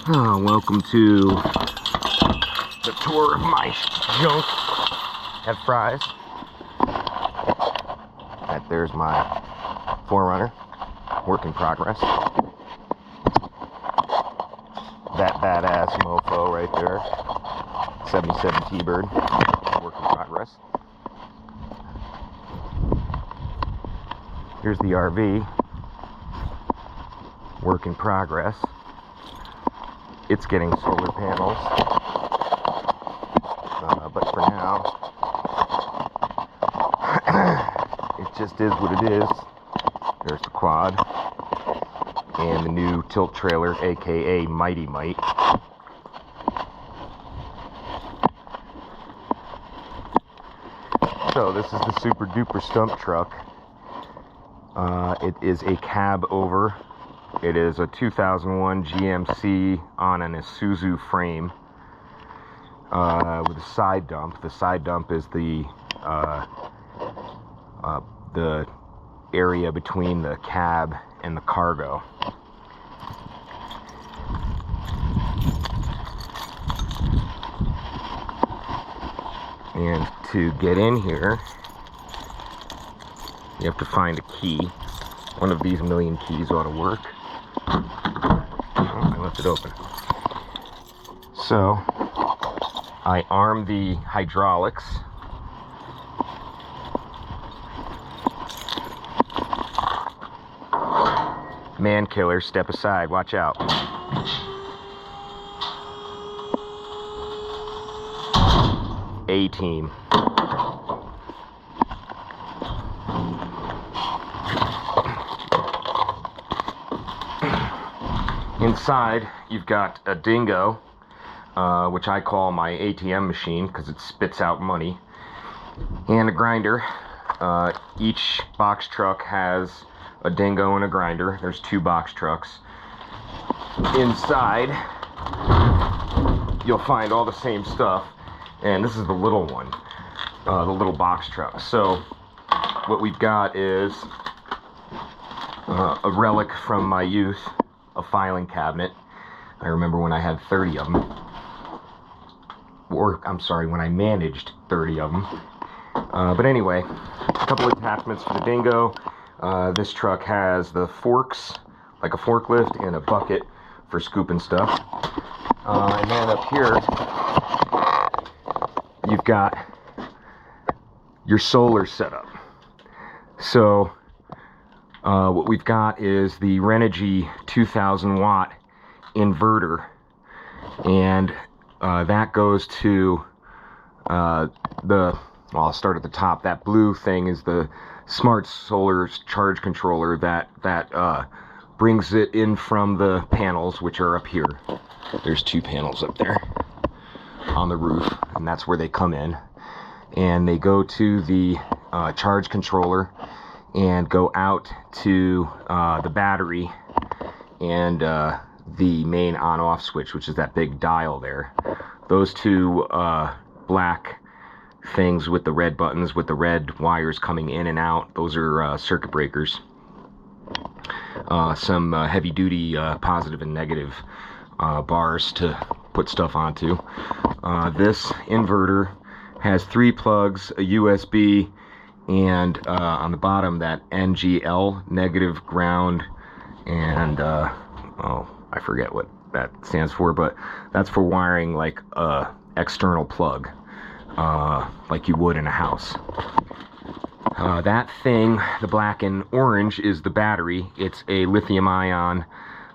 Welcome to the tour of my junk. Have fries. There's my 4Runner, work in progress. That badass mofo right there, 77 T-Bird, work in progress. Here's the RV, work in progress. It's getting solar panels, but for now, it just is what it is. There's the quad, and the new tilt trailer, aka Mighty Might. So this is the super duper Stump Truck. It is a cab over. It is a 2001 GMC on an Isuzu frame with a side dump. The side dump is the area between the cab and the cargo. And to get in here, you have to find a key. One of these million keys ought to work. I left it open. So I arm the hydraulics. Man killer, step aside, watch out. A-team. Inside, you've got a dingo, which I call my ATM machine because it spits out money, and a grinder. Each box truck has a dingo and a grinder. There's 2 box trucks. Inside, you'll find all the same stuff, and this is the little one, the little box truck. So what we've got is a relic from my youth, a filing cabinet. I remember when I had 30 of them, or I'm sorry, when I managed 30 of them. But anyway, a couple attachments for the dingo. This truck has the forks, like a forklift, and a bucket for scooping stuff. And then up here, you've got your solar setup. So what we've got is the Renogy 2000 watt inverter, and that goes to I'll start at the top. That blue thing is the smart solar charge controller that brings it in from the panels, which are up here. There's 2 panels up there on the roof, and that's where they come in, and they go to the charge controller and go out to the battery and the main on-off switch, which is that big dial there. Those 2 black things with the red buttons, with the red wires coming in and out, those are circuit breakers. Some heavy-duty positive and negative bars to put stuff onto. This inverter has 3 plugs, a USB, and on the bottom that NGL, negative ground, and oh, I forget what that stands for, but that's for wiring like a external plug, like you would in a house. That thing, the black and orange, is the battery. It's a lithium-ion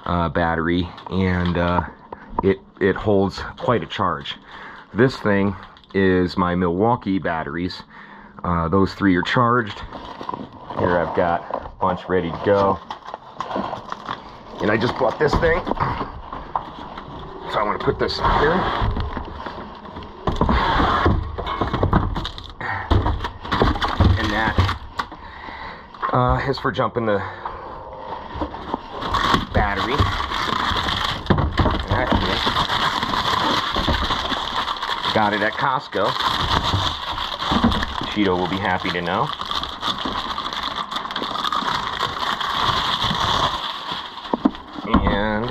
battery, and it holds quite a charge. This thing is my Milwaukee batteries. Those 3 are charged. Here I've got a bunch ready to go. And I just bought this thing, so I want to put this here. And that is for jumping the battery. Got it at Costco. Cheeto will be happy to know. And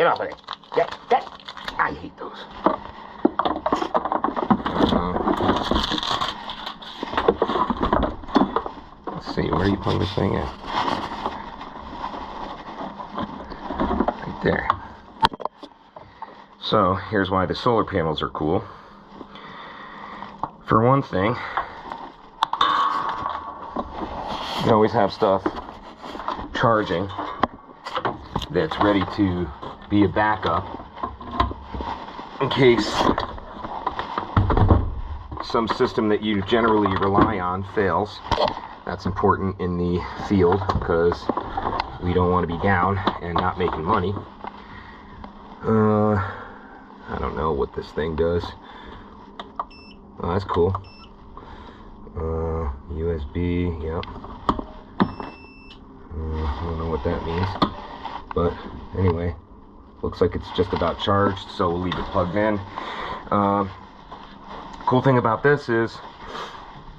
Get off of it. Get. I hate those. Let's see, where are you putting this thing in? Right there. So, here's why the solar panels are cool. For one thing, you always have stuff charging that's ready to be a backup in case some system that you generally rely on fails. That's important in the field because we don't want to be down and not making money. I don't know what this thing does. Oh, that's cool. USB, yep. I don't know what that means. But anyway, looks like it's just about charged, so we'll leave it plugged in. Cool thing about this is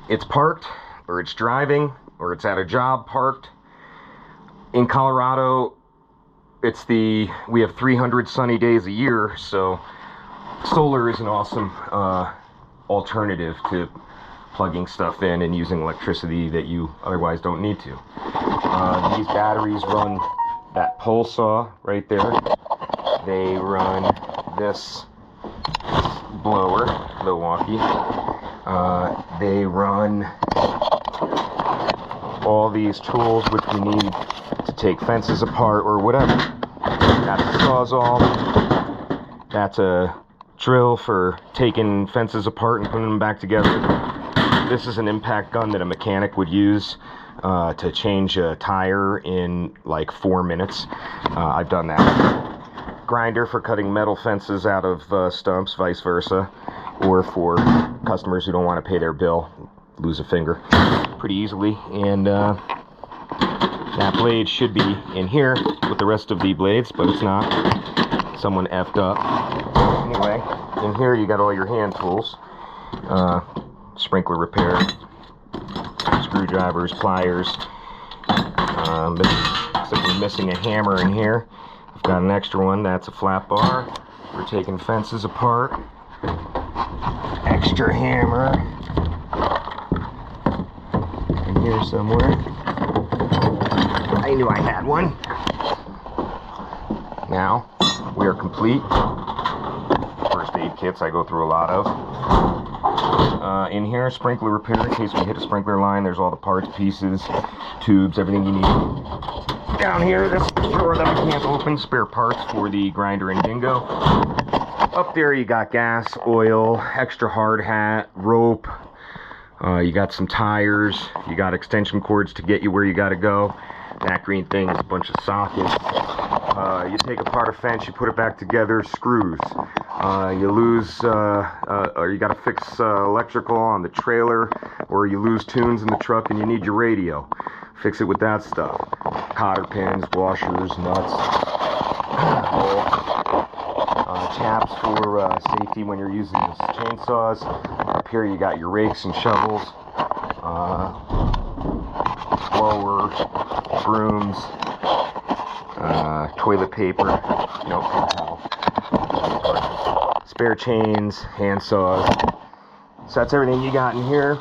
it's parked, or it's driving, or it's at a job parked. In Colorado, we have 300 sunny days a year, so solar is an awesome alternative to plugging stuff in and using electricity that you otherwise don't need to. These batteries run that pole saw right there. They run this blower, the walkie. They run all these tools which we need to take fences apart or whatever. That's a sawzall. That's a drill for taking fences apart and putting them back together. This is an impact gun that a mechanic would use to change a tire in like 4 minutes. I've done that. Grinder for cutting metal fences out of stumps, vice versa, or for customers who don't want to pay their bill, lose a finger pretty easily. And that blade should be in here with the rest of the blades, but it's not. Someone effed up. Anyway, in here you got all your hand tools. Sprinkler repair, screwdrivers, pliers. Looks like we're missing a hammer in here. I've got an extra one. That's a flat bar. We're taking fences apart. Extra hammer in here somewhere. I knew I had one. Now we are complete. First aid kits I go through a lot of. In here, sprinkler repair in case we hit a sprinkler line. There's all the parts, pieces, tubes, everything you need. Down here, this drawer that we can't open, spare parts for the grinder and dingo. Up there you got gas, oil, extra hard hat, rope. You got some tires. You got extension cords to get you where you got to go. That green thing is a bunch of sockets. You take apart a fence, you put it back together, screws. You lose, or you got to fix electrical on the trailer, or you lose tunes in the truck and you need your radio. Fix it with that stuff. Cotter pins, washers, nuts, chaps for safety when you're using these chainsaws. Up here you got your rakes and shovels, blowers, brooms, toilet paper, spare chains, hand saws. So that's everything you got in here.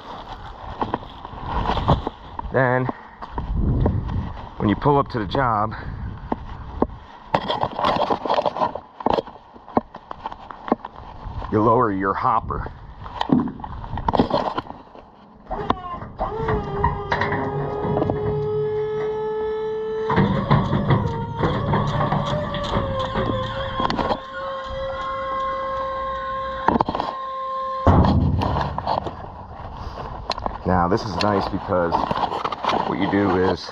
Then, when you pull up to the job, you lower your hopper. Now this is nice because what you do is,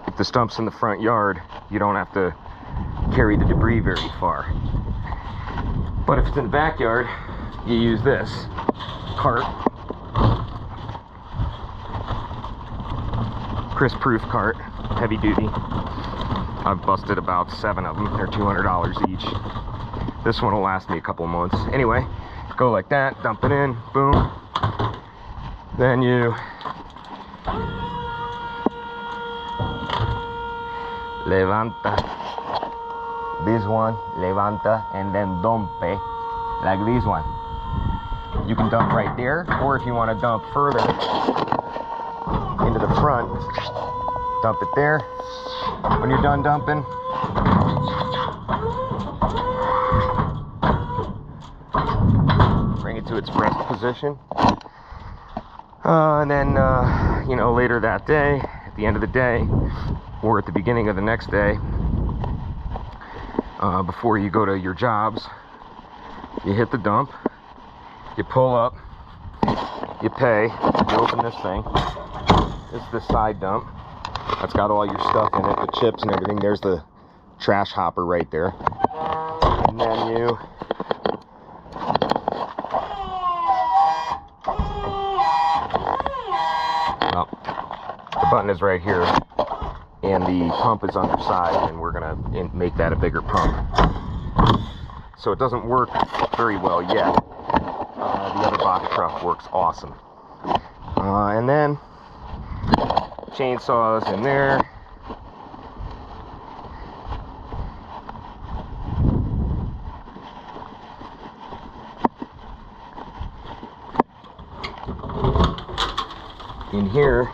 if the stump's in the front yard, you don't have to carry the debris very far. But if it's in the backyard, you use this cart, Chris-proof cart, heavy duty. I've busted about 7 of them. They're $200 each. This one will last me a couple months. Anyway, go like that, dump it in, boom. Then you levanta, This one, levanta, and then dompe, like this one. You can dump right there, or if you want to dump further into the front, dump it there. When you're done dumping, bring it to its rest position. And then, you know, later that day, at the end of the day, or at the beginning of the next day, before you go to your jobs, you hit the dump, you pull up, you pay, you open this thing. This is the side dump. That's got all your stuff in it, the chips and everything. There's the trash hopper right there. And then you the button is right here, and the pump is on your side, and we're gonna make that a bigger pump. So it doesn't work very well yet. The other box truck works awesome. And then chainsaws in there. In here